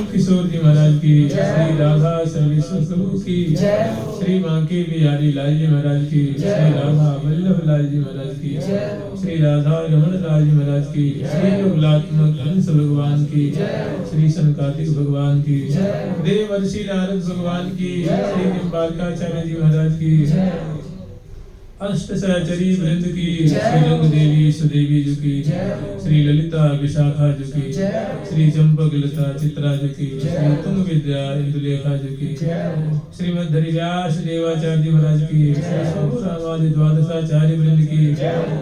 किशोर जी महाराज की, श्री राधा सर्वेश्वर प्रभु की, श्री बांके बिहारी लाल जी महाराज की, श्री राधा वल्लभ लाल जी महाराज की, श्री राधा रमण लाल जी महाराज की, श्री योगात्मक हंस भगवान की, श्री सनकादिक भगवान की, देवर्षि नारद भगवान की, श्री निम्बारकाचार्य जी महाराज की, अष्ट सहचरी वृंद की, श्री रंग देवी सुदेवी जी की, श्री ललिता विशाखा जी की, श्री चंपक लता चित्रा जी की, श्री तुंग विद्या इंदुलेखा जी की, श्रीमद हरिव्यास देवाचार्य महाराज की, श्री सोमरामादि द्वादशाचार्य वृंद की,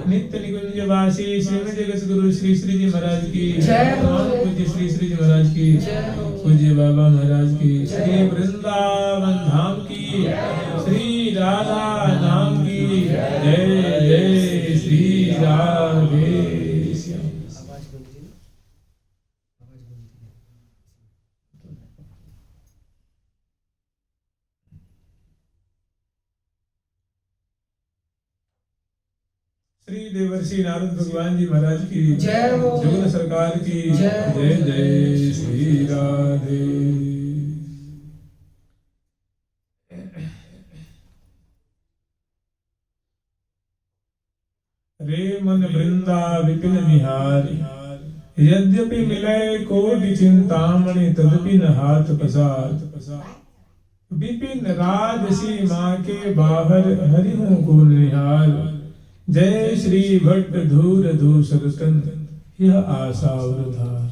नित्य निकुंज वासी श्रीमद जगत गुरु श्री श्री जी महाराज की, पूज्य श्री श्री जी महाराज की, पूज्य बाबा महाराज की, श्री वृंदावन धाम की, श्री राधा नाम की जय जय श्री राधे श्याम। श्री देवर्षि नारद भगवान जी महाराज की जय, जुगन सरकार की जय जय श्री राधे। रे मन वृंदा विपिन निहारी, यद्यपि मिले कोटि चिंतामणि तदपि न हाथ पसार। विपिन राजसी माँ के बाहर हरिहु को निहार, जय श्री भट्ट धूर धूसर तन यह आशा वृधार।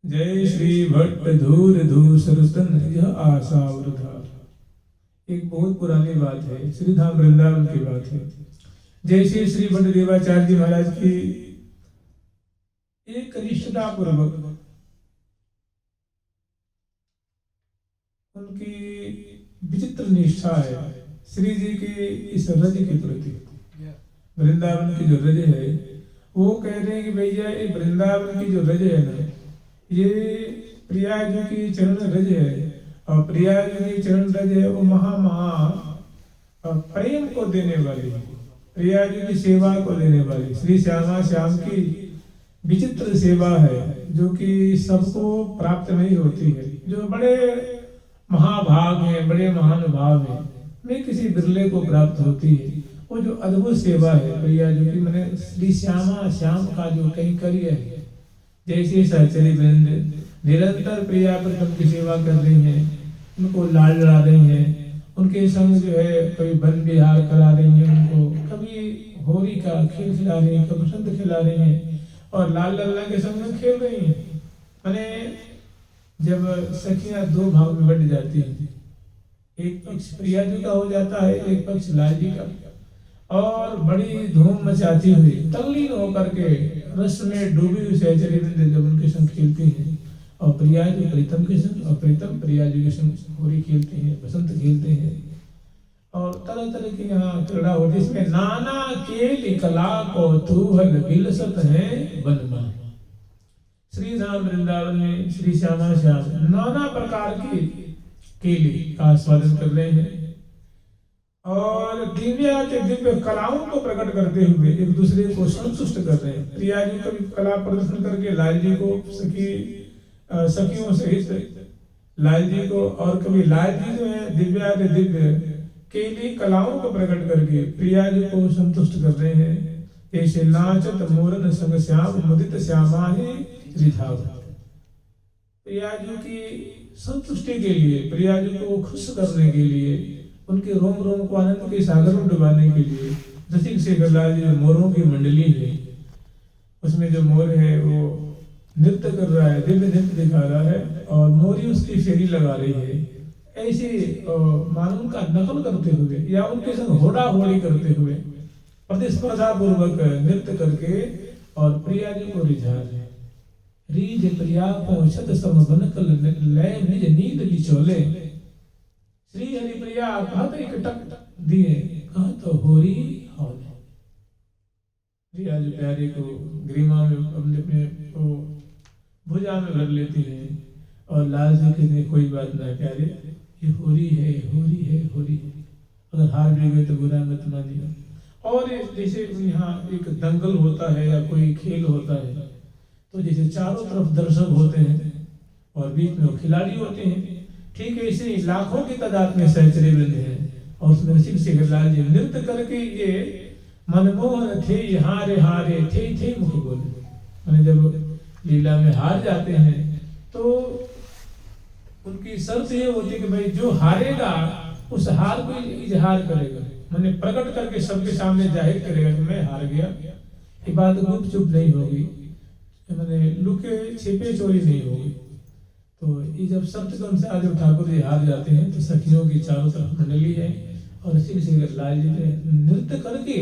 जय श्री भट्ट धूर धूसर तन यह आशा वृधार। एक बहुत पुरानी बात है, श्री धाम वृंदावन की बात है। जैसे श्री भट्ट देवाचार्य जी महाराज की एक निष्ठा पूर्वक उनकी विचित्र निष्ठा है श्री जी के इस रज के प्रति। वृंदावन की जो रज है वो कह रहे हैं कि भैया ये वृंदावन की जो रज है ना, ये प्रिया जी की चरण रज है, और प्रिया जी की चरण रज है वो महा प्रेम को देने वाली है, प्रिया जी की सेवा को देने वाली श्री श्यामा श्याम की विचित्र सेवा है, जो कि सबको प्राप्त नहीं होती है। जो बड़े महाभाग हैं, बड़े महानुभाव हैं, में किसी बिरले को प्राप्त होती है। वो जो अद्भुत सेवा है प्रिया जी की, मैंने श्री श्यामा श्याम का जो कैंकर्य है, जैसे सहचरी वृंद निरंतर प्रिया पर की सेवा कर रही हैं, उनको लाल लड़ा रही हैं, उनके संग जो है कभी वन विहार करा रही हैं, उनको कभी होली का खेल खिला रही हैं, कभी बसंत खिला रही हैं, और लाल लल्ला के संग में खेल रही हैं। मैंने जब सखियां दो भाग में बट जाती हैं, एक पक्ष प्रिया जी का हो जाता है, एक पक्ष लाल जी का, और बड़ी धूम मचाती हुई तल्लीन होकर के रस में डूबी हुई सहचरी वृंद जब उनके संग खेलती हैं, और प्रिया जी प्रीतम के संग, और प्रीतम प्रिया जी के संग होली खेलते हैं, बसंत खेलते हैं, और तरह तरह की यहाँ क्रीड़ा होती है। इसमें नाना केली कला को तूहल विलसत है वन मन। श्री धाम वृंदावन में श्री श्यामा श्याम नाना प्रकार की केली का आस्वादन कर रहे हैं, और दिव्य कलाओं को प्रकट करते हुए एक दूसरे को संतुष्ट कर रहे हैं। प्रिया जी कभी कला प्रदर्शन करके लाल जी को सखियों सहित लाल जी को, और कभी लाल जी जो है दिव्य केली कलाओं को प्रकट करके प्रिया जी को संतुष्ट कर रहे हैं। ऐसे नाचत मोरन संग श्याम मुदित श्यामा ही रिझाव। प्रिया जी की संतुष्टि के लिए, प्रिया जी को खुश करने के लिए, उनके रोम रोम को आनंद के सागर में डुबाने के लिए रसिक शेखर लाल जी मोरों की मंडली है, उसमें जो मोर है वो नृत्य कर रहा है, दिव्य नृत्य दिखा रहा है, और मोरी उसकी फेरी लगा रही है। ऐसे मानो उनका नकल करते हुए या उनके संग होड़ा होड़ी करते हुए प्रतिस्पर्धा पूर्वक नृत्य करके और प्रिया जी को रिझा रहे। रीज प्रिया पहुंचत समबन कल लय निज नींद बिचोले। श्री हरिप्रिया कहत एक टक दिए, कहत होरी हौले। प्रिया जो प्यारे को ग्रीमा में अपने को भुजा में भर लेती है और लाल जी कहते कोई बात ना प्यारे, ये होरी है, होरी है, होरी है, अगर हार भी गए तो बुरा मत मानिए। और जैसे यहाँ एक दंगल होता है या कोई खेल होता है, तो जैसे चारों तरफ दर्शक होते हैं और बीच में खिलाड़ी होते हैं, ठीक है ऐसे लाखों की तादाद में सहचरे वृंद हैं और उसमें ऋषिक लाल जी नृत्य करके ये मनमोहन थे, हारे हारे थे मुख बोले। मैंने जब लीला में हार जाते हैं तो उनकी शर्त ये होती है कि भाई जो हारेगा उस हार को इजहार करेगा, मैंने प्रकट करके सबके सामने जाहिर करेगा कि मैं हार गया। ये बात गुप चुप नहीं होगी, मैंने लुके छिपे चोरी नहीं होगी। तो ये जब शब्द के अनुसार जब ठाकुर जी हार जाते हैं तो सखियों की चारों तरफ मंडली है और इसी से लाल जी ने नृत्य करके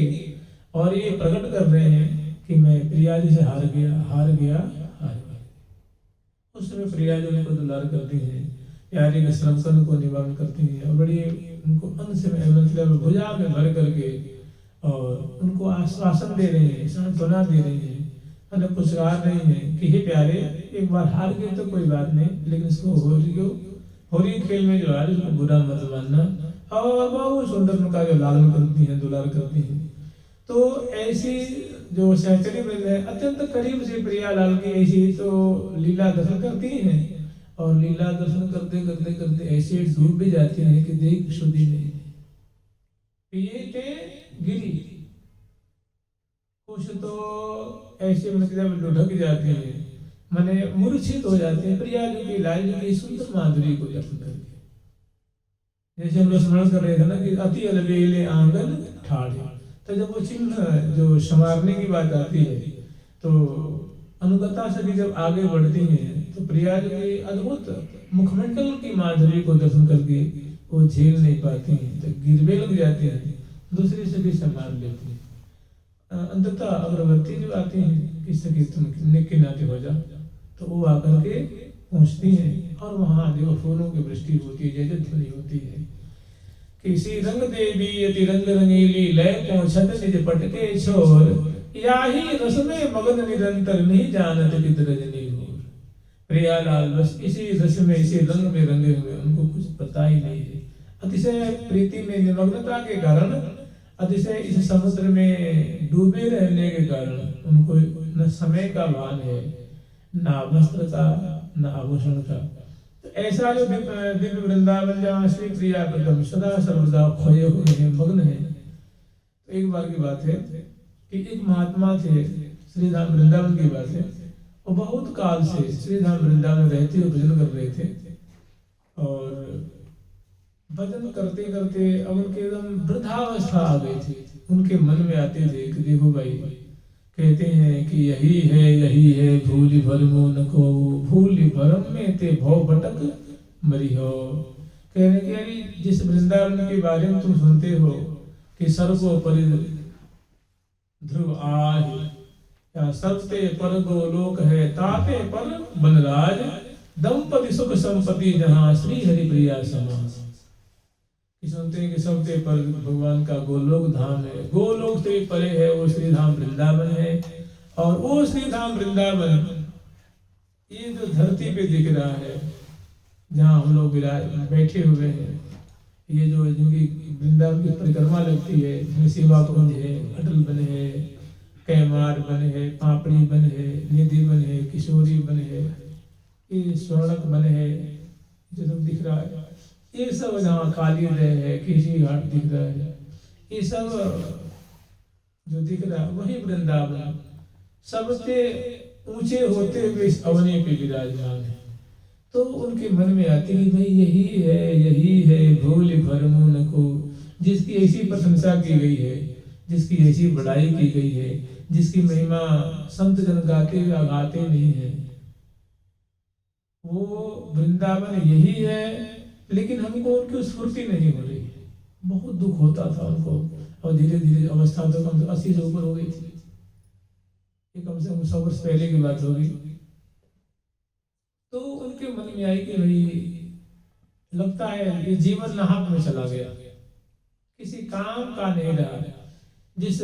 और ये प्रकट कर रहे हैं कि मैं प्रिया जी से हार गया। उस समय प्रिया जी उनको दुलार करती हैं, प्यारे के श्रमकन को निवारण करती हैं और बड़ी उनको अन्न से मतलब भुजा में भर करके और उनको आश्वासन दे रहे हैं, सांत्वना दे रही हैं, मतलब पुरस्कार नहीं है कि हे प्यारे एक बार हार गए तो कोई बात नहीं, लेकिन इसको होरी खेल में जो है उसको बुरा मत मानना। और बहुत सुंदर उनका जो लालन करती हैं, दुलार करती हैं। तो ऐसी जो सहचरी वृंद है अत्यंत करीब से प्रिया लाल की ऐसी तो लीला दर्शन करती हैं और लीला दर्शन करते करते करते ऐसे डूब भी जाते हैं कि देख शुद्धि नहीं पिए थे गिरी, कुछ तो ऐसे मतलब लुढ़क जाते हैं, माने मूर्छित हो जाते हैं प्रिया जी की लाल जी की सुंदर माधुरी को दर्शन करके। जैसे हम लोग स्मरण कर रहे थे ना कि अति अलबेले आंगन ठाड़े, तो जब वो चिन्ह जो संवारने की बात आती है तो अनुगता सभी जब आगे बढ़ती हैं तो प्रिया जी की अद्भुत मुखमंडल की माधुरी को दर्शन करके वो झेल नहीं पाती हैं, तो गिरवे लग जाती हैं, दूसरी से भी संभाल लेती हैं। अंततः अग्रवर्ती जो आती हैं कि सखी तुम निके नाते हो जा, तो वो आकर के पहुंचती हैं और वहां देखो फूलों की वृष्टि होती है, जय ध्वनि होती है। किसी रंग देवी यति रंग रंगीली लय पहुंचत निज पटके छोर, याही रस में मगन निरंतर नहीं जानत कित रजनी भोर। प्रिया लाल बस इसी रस में इसी रंग में रंगे हुए, उनको कुछ पता ही नहीं है। अतिशय प्रीति में निमग्नता के कारण, अतिशय इस समुद्र में डूबे रहने के कारण उनको न समय का भान है, न वस्त्र का, न आभूषण का। तो ऐसा जो दिव्य वृंदावन जहाँ श्री प्रिया कदम सदा सर्वदा खोए हुए हैं, मग्न है। तो एक बार की बात है कि एक महात्मा थे, श्री धाम वृंदावन की बात है, वो बहुत काल से श्री धाम वृंदावन रहते हुए भजन कर रहे थे और भजन करते करते अब उनके एकदम वृद्धावस्था आ गई थी। उनके मन में आते थे कि देखो भाई, कहते हैं कि यही है भूलि भरमो न को, भूलि भरम में ते भव भटक मरी हो। कह रहे कि जिस वृंदावन के बारे में तुम सुनते हो कि सर्वोपरि ध्रुव आहि, या सबते पर गोलोक है, ताते पर बनराज, दंपति सुख संपत्ति जहाँ श्री हरि प्रिया समास। सुनते हैं कि सबसे पर भगवान का गोलोक धाम है, गोलोक से परे है वो श्री धाम वृंदावन है। और वो श्री धाम वृंदावन ये जो धरती पे दिख रहा है जहाँ हम लोग बैठे हुए हैं, ये जो जिनकी वृंदावन की परिक्रमा लगती है, जिसमें सेवा कुंज है, अटल बन है, कैमार बन है, पापड़ी बन है, निधि बन है, किशोरी बन है, ये स्वर्णक बन है, जो सब दिख रहा है, ये सब जहाँ काली है, किसी घाट दिख रहा है, ये सब जो दिख रहा है वही वृंदावन सबसे ऊंचे होते हुए इस अवनी पे विराजमान है। तो उनके मन में आती है भाई यही है भूल भरमो न को, जिसकी ऐसी प्रशंसा की गई है, जिसकी ऐसी बढ़ाई की गई है, जिसकी महिमा संत जन गाते हुए गाते नहीं है, वो वृंदावन यही है। लेकिन हमको उनकी स्फूर्ति नहीं हो रही, बहुत दुख होता था उनको। और धीरे धीरे अवस्था तो कम से 80 से ऊपर हो गई थी, ये कम से कम 100 वर्ष पहले की बात होगी। उनके मन में आई कि भाई लगता है ये जीवन नाहक में चला गया, किसी काम का नहीं रहा। जिस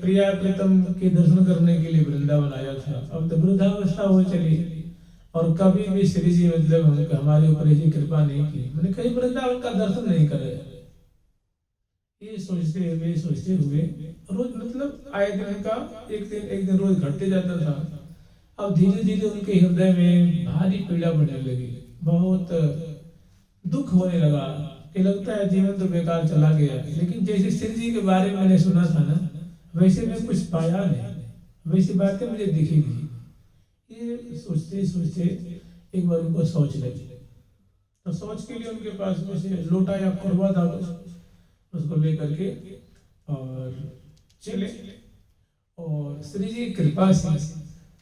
प्रिया प्रीतम के दर्शन करने के लिए वृंदावन आया था, अब तो वृद्धावस्था हो चली और कभी भी श्री जी मतलब हमारे ऊपर ऐसी कृपा नहीं की, मैंने कहीं वृंदावन का दर्शन नहीं करे। ये सोचते हुए रोज मतलब आए दिन का एक दिन रोज घटते जाता था। अब धीरे धीरे उनके हृदय में भारी पीड़ा बढ़ने लगी, बहुत दुख होने लगा कि लगता है जीवन तो बेकार चला गया। लेकिन जैसे श्री जी के बारे में मैंने सुना था ना, वैसे मैं कुछ पाया नहीं, वैसी बातें मुझे दिखी नहीं। ये सोचते सोचते एक बार उनको सोच लगी, तो सोच के लिए उनके पास में से लोटा या कुरबा था, उसको लेकर के और चले। और श्री जी की कृपा से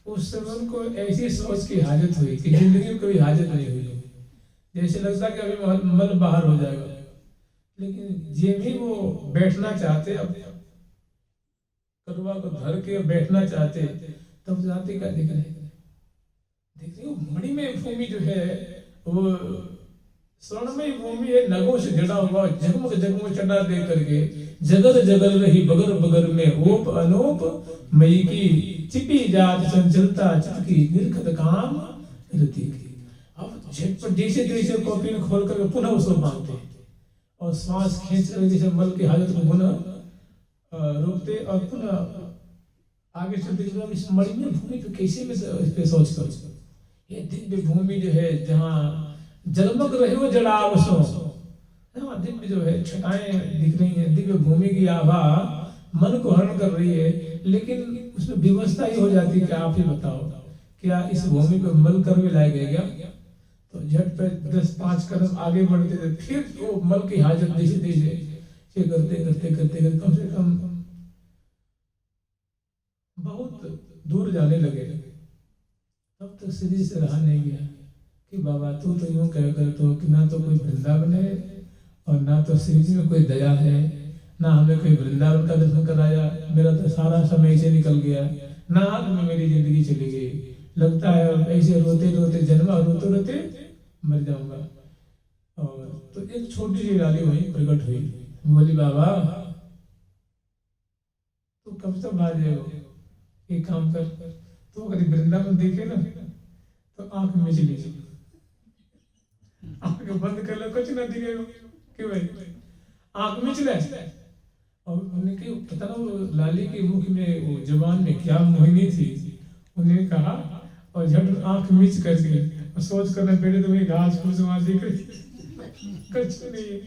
उस समय उनको ऐसी सोच की हाजत हुई कि जिंदगी में कभी हाजत नहीं हुई। जैसे लगता कि अभी मन बाहर हो जाएगा, लेकिन जे भी वो बैठना चाहते, अब करुआ को धर के बैठना चाहते, तब जाते क्या देख रहे हो मणिमय भूमि जो है वो स्वर्णमय भूमि है, नगों से जड़ा हुआ जगमग जगमग चढ़ा दे करके जगर जगर रही बगर बगर में ओप अनोप मई की चिपी जात चंचलता चितकी निर्खत काम रति की। अब झटपट जैसे तैसे कॉपी में खोल करके पुनः उसको बांधते और श्वास खींच कर जैसे मल की हालत को पुनः रोकते और पुनः आगे चलते चलो। इस मणिमय भूमि पे कैसे में इस पे सोच कर, ये दिव्य भूमि जो है जहाँ जलमग रहे हो जड़ावसों, दिव्य जो है छटाएं दिख रही हैं, दिव्य भूमि की आभा मन को हरण कर रही है। लेकिन उसमें व्यवस्था ही हो जाती है कि आप ही बताओ क्या इस भूमि को मल कर भी लाया गया क्या? तो झट पे 10-5 कदम आगे बढ़ते थे, फिर वो मल की हाजत जैसे तैसे करते करते करते कम से कम बहुत दूर जाने लगे। तब तक श्री से रहा नहीं गया कि बाबा तू तो यूं कह कर तो कि ना तो कोई वृंदावन है और ना तो श्री जी में कोई दया है, ना हमें कोई वृंदावन का दर्शन कराया, मेरा तो सारा समय से निकल गया, ना हाथ में मेरी जिंदगी चली गई। लगता है ऐसे रोते रोते जन्मा, रोते रोते मर जाऊंगा। और तो एक छोटी सी लाली वहीं प्रकट हुई, बोली बाबा तू कब तक आ जाएगा, एक काम कर, तो कभी वृंदावन देखे ना तो आंख में चली जाए, आंख बंद कर लो कुछ ना दिखेगा कि भाई आंख में चले। और उन्हें कि पता ना वो लाली के मुख में वो जवान में क्या मोहिनी थी, उन्हें कहा और झट आंख मीच कर दी और सोच करने बैठे तो वही घास फूस वहां दिख रही कुछ नहीं।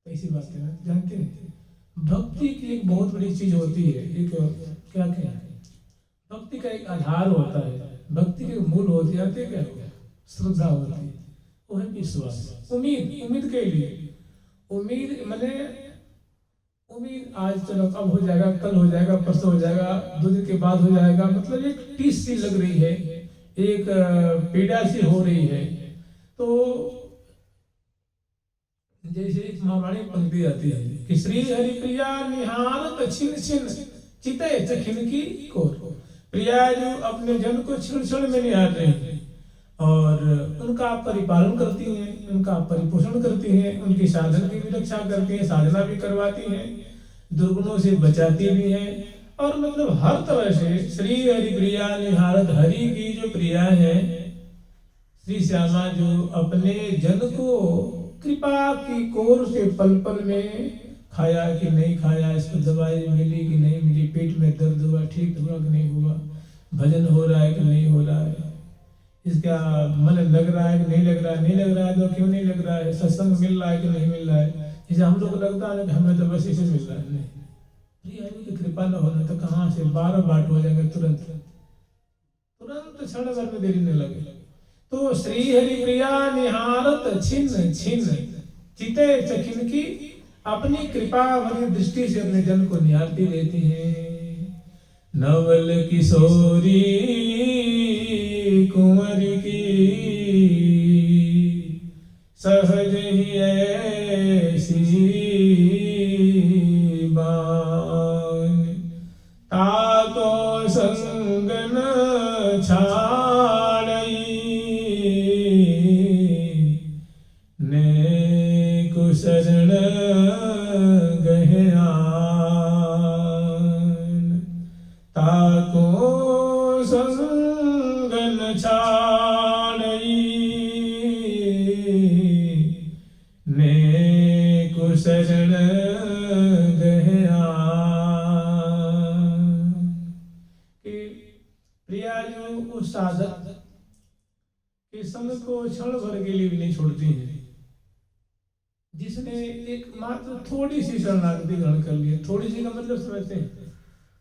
ऐसी बात है ना, जानते हैं भक्ति की एक बहुत बड़ी चीज होती है, एक क्या कहें, भक्ति का एक आधार होता है, भक्ति के मूल होती है क्या, श्रद्धा होती है, वो है विश्वास, उम्मीद के लिए उम्मीद मैंने उम्मीद आज चलो अब हो जाएगा, कल हो जाएगा, परसों हो जाएगा, 2 दिन के बाद हो जाएगा, मतलब एक टीस सी लग रही है, एक पीड़ा सी हो रही है। तो जैसे एक महावाणी पंक्ति आती है कि श्री हरिप्रिया निहारत छिन छिन चिते चखिन की कोर, प्रिया जो अपने जन को क्षण क्षण में निहार रहे हैं और उनका परिपालन करती हैं, उनका परिपोषण करती हैं, उनकी साधन की भी रक्षा करती हैं, साधना भी करवाती हैं, दुर्गुणों से बचाती भी हैं, और मतलब हर तरह से श्री हरि प्रिया निहारत, हरि की जो प्रिया है श्री श्यामा जो अपने जन को कृपा की कोर से पल पल में खाया कि नहीं खाया, इसको दवाई मिली कि नहीं मिली, पेट में दर्द हुआ ठीक हुआ कि नहीं हुआ, भजन हो रहा है कि नहीं हो रहा है, इसका मन लग रहा है कि नहीं लग रहा है, नहीं लग रहा है तो क्यों नहीं लग रहा है, सत्संग मिल रहा है कि नहीं मिल रहा है। जैसे हम लोग को लगता है कि हमें तो बस इसे मिल रहा है, नहीं, हरि की कृपा न होना तो कहाँ से 12 बाट हो जाएंगे तुरंत क्षण भर में देरी नहीं लगे। तो श्री हरि प्रिया निहारत छिन्न छिन्न चिते चखिन की, अपनी कृपा भरी दृष्टि से अपने जन को निहारती रहती है। नवल किशोरी कुंवरी की सहज ही ऐसी बान, ताको संग न छा कि संग को क्षण भर के लिए भी नहीं छोड़ती हैं। जिसने एक मात्र थोड़ी सी शरणागति ग्रहण कर ली, थोड़ी सी का मतलब समझते हैं,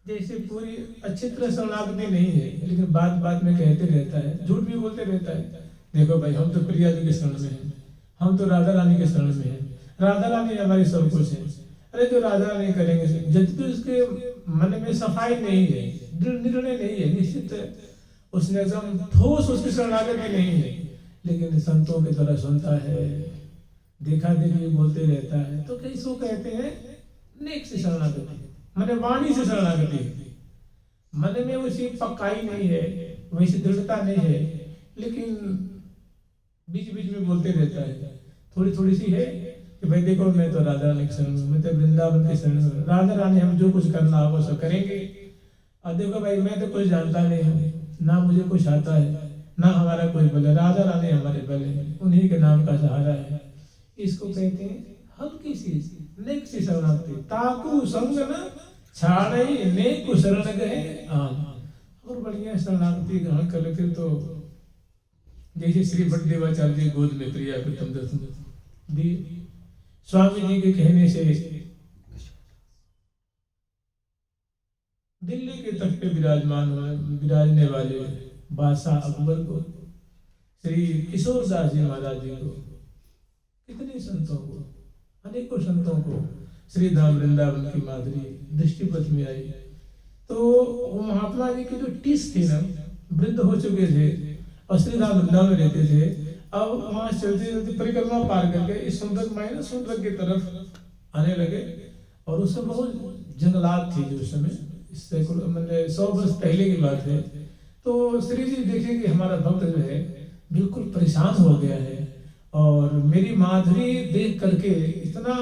जैसे पूरी अच्छी तरह शरणागति नहीं है लेकिन बात बात में कहते रहता है, झूठ भी बोलते रहता है, देखो भाई हम तो प्रिया जी के शरण में हैं, हम तो राधा रानी के शरण में हैं, राधा रानी हमारी सब कुछ है। अरे जो राधा रानी करेंगे, जब भी उसके मन में सफाई नहीं है, दृढ़ निर्णय नहीं है, निश्चित उसने एकदम ठोस उसकी शरणागति नहीं है, लेकिन संतों की तरह सुनता है, देखा देखी बोलते रहता है, तो कई सो कहते हैं नेक से शरणागति, माने वाणी से शरणागति। मन में वैसी पक्काई नहीं है, वैसी दृढ़ता नहीं है, लेकिन बीच बीच में बोलते रहता है, थोड़ी थोड़ी सी है कि भाई देखो मैं तो राधा रानी के शरण में, मैं तो वृंदावन के शरण में, राधा रानी हम जो कुछ करना हो वो सब करेंगे। और देखो भाई मैं तो कुछ जानता नहीं हूँ, ना मुझे कुछ आता है, ना हमारा कोई बल है, राधा रानी हमारे बल है, उन्हीं के नाम का सहारा है। इसको कहते हैं हल्की सी नेक सी शरणागति। ताकू संग न छाड़ई नेक शरण गए आम। और बढ़िया शरणागति ग्रहण कर लेते तो जैसे श्री भट्टदेवाचार्य जी गोद में प्रिया प्रीतम दर्शन दिए, स्वामी जी के कहने से दिल्ली के तट पे विराजने वाले बादशाह अकबर को, श्री किशोर दास जी महाराज जी को, कितने संतों को, अनेकों संतों को श्री धाम वृंदावन की माधुरी दृष्टिपथ में आई। तो महात्मा जी की जो टिस थी ना, वृद्ध हो चुके थे और श्री धाम वृंदावन में रहते थे, अब वहां चलते चलते परिक्रमा पार करके इस सुंदर मायने सुंदर की तरफ आने लगे। और उसमें बहुत जंगलात थी जो उस समय, इससे मतलब 100 वर्ष पहले की बात है। तो श्री जी देखे कि हमारा भक्त जो है बिल्कुल परेशान हो गया है और मेरी माधुरी देख करके इतना,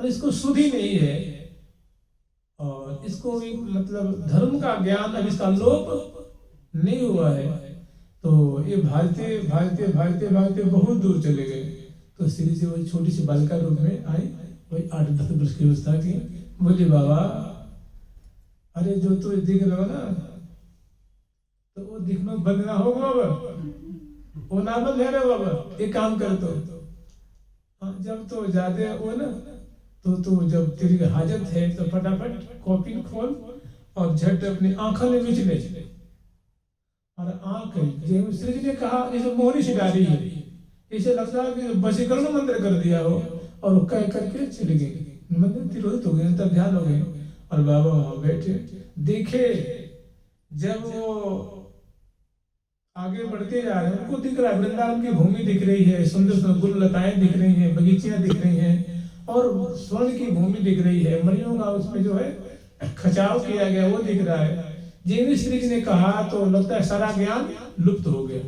इसको सुधी नहीं है और इसको भी मतलब धर्म का ज्ञान अब इसका लोप नहीं हुआ है। तो ये भागते भागते भागते भागते बहुत दूर चले गए। तो श्री जी वही छोटी सी बालिका रूप में आई, वही 8-10 वर्ष की अवस्था की, बोले बाबा अरे जो तो दिख रहा ना, तो वो दिखना बंद ना हो बाबा, वो ना बंद है रे बाबा, एक काम कर तो जब तो ज्यादा वो ना तो जब तेरी हाजत है तो फटाफट कॉपी खोल और झट अपनी आंखों में मीच ले। और आंख श्री जी ने कहा जैसे मोहरी सिटारी है, इसे लगता है कि वशीकरण मंत्र कर दिया हो, और वो कह करके चले गए, मंदिर तिरोहित हो गए, तब ध्यान हो गए। और बाबा वहां बैठे देखे, जब वो आगे बढ़ते जा रहे हैं उनको दिख रहा है वृंदावन की भूमि दिख रही है, सुंदर सुंदर गुललताएं दिख रही हैं, बगीचियां दिख रही हैं और स्वर्ण की भूमि दिख रही है, मणियों का उसमें जो है खचाव किया गया वो दिख रहा है। जिन श्री जी ने कहा तो लगता है सारा ज्ञान लुप्त हो गया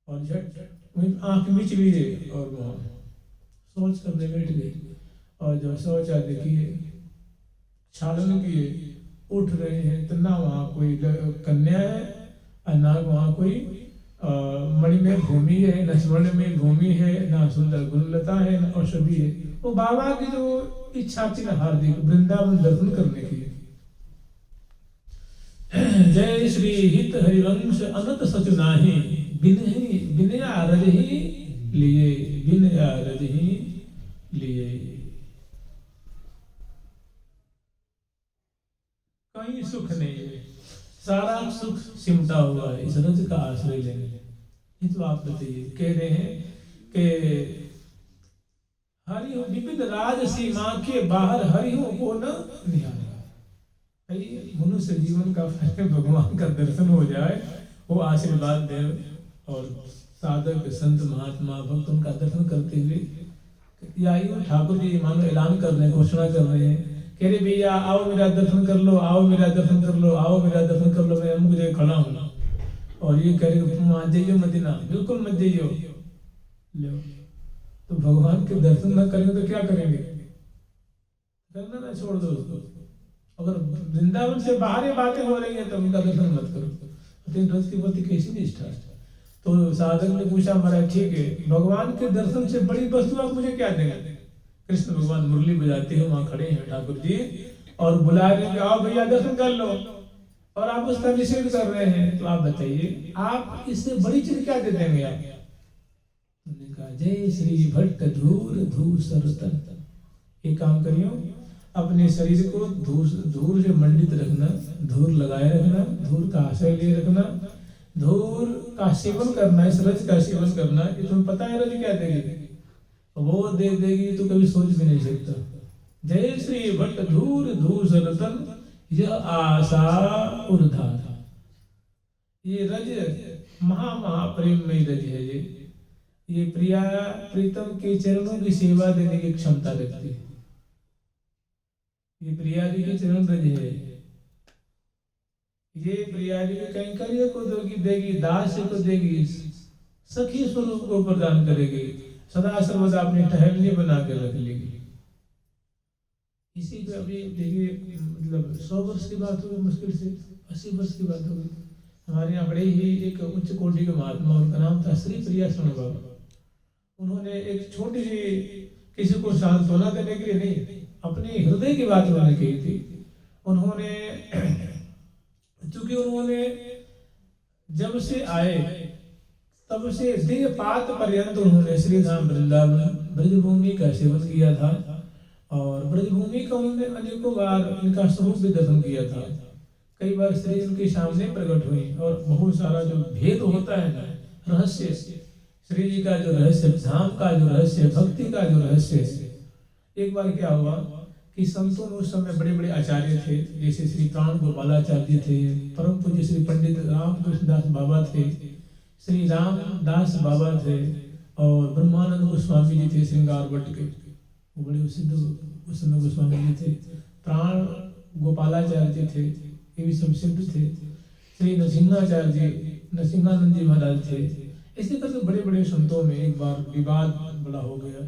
और झट आंख मिच लिए और वहां सोच करने बैठ गए। और जो सोचा देखिए छालन किए, उठ रहे हैं तो ना वहाँ कोई कन्या है और ना वहाँ कोई मणिमय भूमि है, न स्वर्णमय भूमि है, ना सुंदर गुणलता है, न औषधि है। वो बाबा की जो इच्छा थी ना हार्दिक वृंदावन दर्शन करने की। जय श्री हित हरिवंश अनंत सच नाही, बिनया रजहि लिए, बिनया रजहि लिए। कहीं सुख नहीं है, सारा सुख सिमटा हुआ है इस रज का आश्रय लेने। ये तो आप बताइए, कह रहे हैं कि हरि विविध राज सीमा के बाहर हरि को न निहारा। मनुष्य जीवन का भगवान का दर्शन हो जाए, वो आशीर्वाद दे, और साधक संत महात्मा भक्त उनका दर्शन करते हुए या ठाकुर जी मानो ऐलान कर रहे हैं, घोषणा कर रहे हैं, कह रहे भैया आओ मेरा दर्शन कर लो, आओ मेरा दर्शन कर लो, आओ मेरा दर्शन कर लो, मैं अमुक जगह खड़ा हूँ। और ये कह रहे मत जाइयो मदीना, बिल्कुल मत जाइयो। तो भगवान के दर्शन न करेंगे तो क्या करेंगे? करना ना, छोड़ दो उसको। अगर वृंदावन से बाहर ही बातें हो रही है तो उनका दर्शन मत करो। रस की प्रति कैसी निष्ठा? तो साधक ने पूछा महाराज ठीक है, भगवान के दर्शन से बड़ी वस्तु आप मुझे क्या देंगे? कृष्ण भगवान मुरली बजाते हैं, वहां खड़े हैं ठाकुर जी और बुला रहे हैं, आओ भैया दर्शन कर लो। और आप उसका निषेध कर रहे हैं, तो आप बताइए आप इससे बड़ी चीज क्या दे देंगे आप? उन्होंने कहा जय श्री भट्ट धूर धूर सरतन। एक काम करियो, अपने शरीर को धूर से मंडित रखना, धूर लगाए रखना, धूर का आश्रय ले रखना, धूर का सेवन करना, इस रज का सेवन करना। ये तुम्हें पता है रज क्या देगी? वो दे देगी तो कभी सोच भी नहीं सकता। जय श्री भट्ट धूर धूर सरतन, यह आशा उर्धार। ये रज महाप्रेममय रज है। ये प्रिया प्रीतम के चरणों की सेवा देने की क्षमता रखती है। ये प्रिया जी के चरण रज है। ये प्रिया जी के कैंकर्य को देगी, दास को देगी, सखी स्वरूप को प्रदान करेगी, सदा सर्वदा अपनी टहलनी बना के रख लेगी। इसी पे अभी देखिए, मतलब 100 वर्ष की बात होगी, मुश्किल से 80 वर्ष की बात होगी। हमारे यहाँ बड़े ही एक उच्च कोटि के महात्मा, उनका नाम था श्री प्रिया स्वरूप बाबा। उन्होंने एक छोटी सी, किसी को सांत्वना देने के लिए नहीं, अपने हृदय की बात उन्होंने कही थी। उन्होंने चूंकि उन्होंने जब से आए तब से देह पात पर्यंत उन्होंने श्री धाम वृंदावन ब्रजभूमि का सेवन किया था, और ब्रजभूमि का उन्होंने अनेकों बार इनका स्वरूप भी दर्शन किया था। कई बार श्री उनके सामने प्रकट हुई, और बहुत सारा जो भेद होता है ना, रहस्य, श्री जी का जो रहस्य, धाम का जो रहस्य, भक्ति का जो रहस्य है। एक बार क्या हुआ कि संतों उस समय बड़े बड़े आचार्य थे, जैसे श्री प्राण गोपालाचार्य थे, परम पूज्य श्री पंडित रामकृष्ण दास बाबा थे, श्री रामदास बाबा थे, और ब्रह्मानंद गोस्वामी जी थे श्रृंगार भट्ट के, वो बड़े सिद्ध उस समय गोस्वामी जी थे। प्राण गोपालाचार्य जी थे, ये भी सब सिद्ध थे। श्री नरसिंहाचार्य जी, नरसिंहानंद जी महाराज थे। इसी तरह बड़े बड़े संतों में एक बार विवाद बड़ा हो गया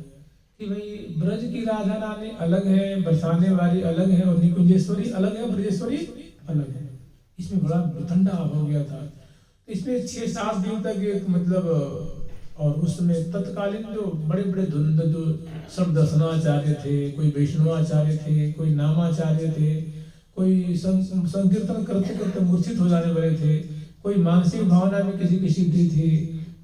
कि भाई ब्रज की राधा रानी अलग है, बरसाने वाली अलग है, और निकुंजेश्वरी अलग है, ब्रजेश्वरी अलग है। इसमें बड़ा ठंडा हो गया था। इसमें 6-7 दिन तक एक मतलब, और उस समय तत्कालीन जो बड़े बड़े धुंध जो सब दर्शनाचार्य थे, कोई वैष्णवाचार्य थे, कोई नामाचार्य थे, कोई संकीर्तन करते करते मूर्छित हो जाने वाले थे, कोई मानसिक भावना में किसी की सिद्धि थी,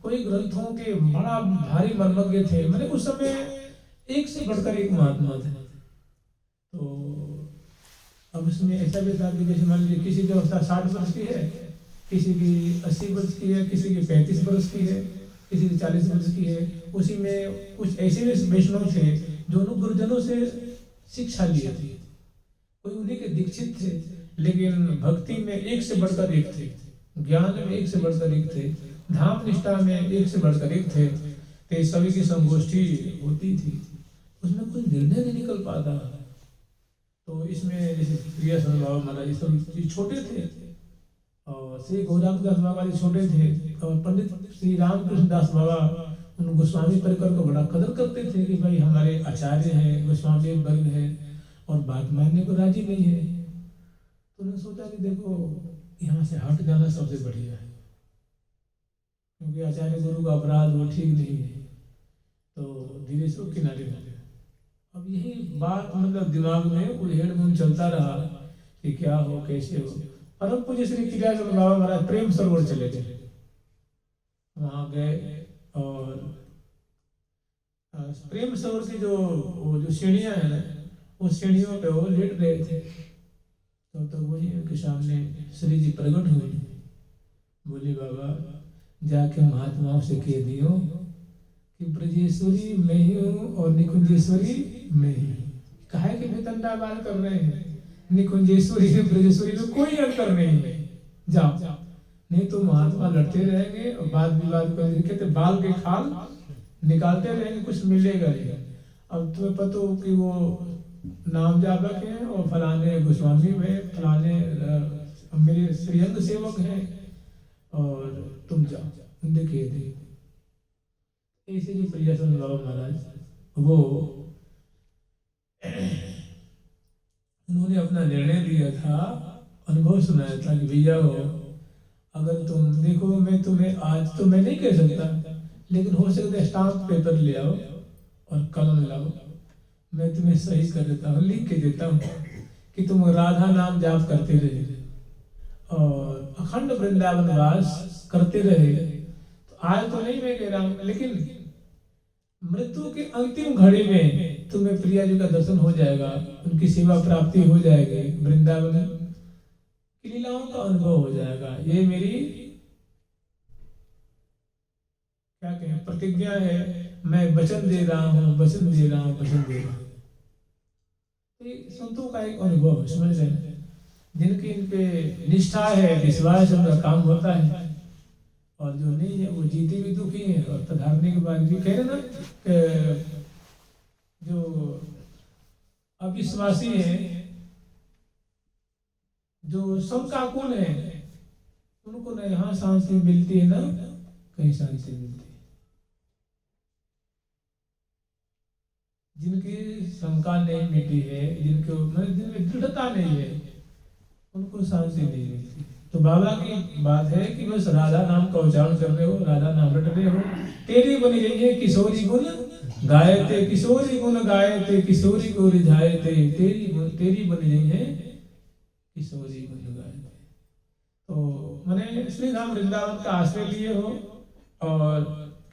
कोई ग्रंथों के बड़ा भारी मर्मज्ञ थे। मैंने उस समय एक से बढ़कर एक महात्मा थे। तो अब इसमें ऐसा भी था कि जैसे मान लीजिए किसी की अवस्था 60 वर्ष की है, किसी की 80 वर्ष की है, किसी की 35 वर्ष की है, किसी की 40 वर्ष की है। उसी में कुछ ऐसे वैष्णव थे जो गुरुजनों से शिक्षा लिए थे, कोई उन्हीं के दीक्षित थे, लेकिन भक्ति में एक से बढ़कर एक थे, ज्ञान में एक से बढ़कर एक थे, धाम निष्ठा में एक से बढ़कर एक थे। तो सभी की संगोष्ठी होती थी, उसमें कोई निर्णय नहीं निकल पाता। तो इसमें जैसे प्रिया स्वरूप बाबा महाराज सब छोटे थे, और श्री गौरांगदास बाबा जी छोटे थे, और पंडित श्री रामकृष्ण दास बाबा उन गोस्वामी परिकर को बड़ा कदर करते थे कि भाई हमारे आचार्य हैं, गोस्वामी वर्ग है, और बात मानने को राजी नहीं है। तो उन्होंने सोचा कि देखो यहाँ से हट जाना सबसे बढ़िया है, क्योंकि आचार्य गुरु का अपराध वो ठीक नहीं है। तो धीरे से वो किनारे हो गया। अब यही बात मतलब दिमाग में उधेड़ बुन चलता रहा कि क्या हो कैसे हो। परम पूज्य श्री किरियाचंद बाबा महाराज प्रेम सरोवर चले गए, वहां गए, और प्रेम सरोवर की जो सीढ़ियां हैं ना, उस सीढ़ियों पे वो लेट गए थे। तो वही उनके सामने श्री जी प्रकट हुए, बोली बाबा जाके महात्माओं से कह दियो कि ब्रजेश्वरी मैं ही हूँ और निकुंजेश्वरी मैं ही हूँ। काहे के वितंडावाद कर रहे हैं? निकुंजेश्वरी से ब्रजेश्वरी में कोई अंतर नहीं है, जाओ, नहीं तो महात्मा लड़ते रहेंगे और वाद विवाद कहते बाल के खाल निकालते रहेंगे, कुछ मिलेगा नहीं। अब तुम्हें पता हो कि वो नाम जापक है, और फलाने गोस्वामी में फलाने मेरे श्रीअंग सेवक हैं, और तुम जाओ उनके कह दे। ऐसे जो प्रियाचंद बाबा महाराज वो उन्होंने अपना निर्णय लिया था, अनुभव सुनाया था कि भैया हो, अगर तुम देखो, मैं तुम्हें आज तो मैं नहीं कह सकता, लेकिन हो सकता है स्टाम्प पेपर ले आओ और कलम लाओ, मैं तुम्हें सही कर देता हूँ, लिख के देता हूँ कि तुम राधा नाम जाप करते रहे, और अखंड वृंदावन वास करते रहे। तो आज तो नहीं मैं कह रहा हूँ, लेकिन मृत्यु के अंतिम घड़ी में तुम्हें प्रिया जी का दर्शन हो जाएगा, उनकी सेवा प्राप्ति हो जाएगी, वृंदावन की लीलाओं का अनुभव हो जाएगा। ये मेरी क्या कहें प्रतिज्ञा है, मैं वचन दे रहा हूँ, वचन दे रहा हूँ, वचन दे रहा हूँ। संतों का एक अनुभव है, समझ रहे हैं, जिनकी इन पे निष्ठा है, विश्वास है, उनका काम होता है। और जो नहीं है वो जीते भी दुखी है और पधारने के बाद भी कह रहे ना, जो अविश्वासी है, जो शंकाकुल है, उनको न यहाँ शांति मिलती है, ना कहीं शांति मिलती है। जिनकी शंका नहीं मिटी है, जिनको मतलब जिनमें दृढ़ता नहीं है, उनको शांति नहीं मिलती। तो बाबा की बात है कि बस राधा नाम का उच्चारण कर रहे हो, राधा नाम रट रहे हो, तेरी बनी जाइए किशोरी गुण गायते, किशोरी गुण गायते, किशोरी को रिझायते, तेरी बनी जाइए किशोरी गुण गायते। तो मैंने श्री धाम वृंदावन का आश्रय लिए हो और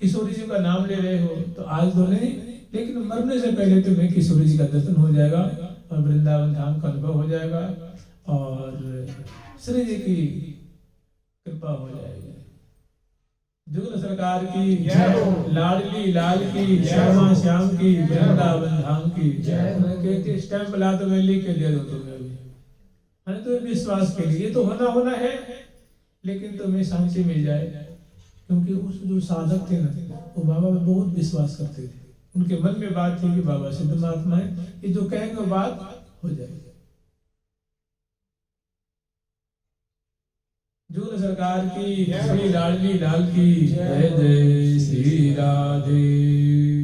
किशोरी जी का नाम ले रहे हो, तो आज तो नहीं, लेकिन मरने से पहले तुम्हें किशोरी जी का दर्शन हो जाएगा और वृंदावन धाम का अनुभव हो जाएगा और श्री जी की कृपा हो जाएगी। जुगल सरकार की जय, लाडली लाल की, श्यामा श्याम की, वृंदावन धाम की जय। स्टैंप ला तो मैं लिख के दे दो तुम्हें अभी, मैंने तो विश्वास के लिए तो होना है, लेकिन तुम्हें शांति मिल जाए, क्योंकि उस जो साधक थे ना, वो बाबा में बहुत विश्वास करते थे। उनके मन में बात थी कि बाबा सिद्ध महात्मा है, ये जो कहेंगे बात हो जाएगी। जुगल सरकार की, श्री लाडली लाल की जय, जय श्री राधे।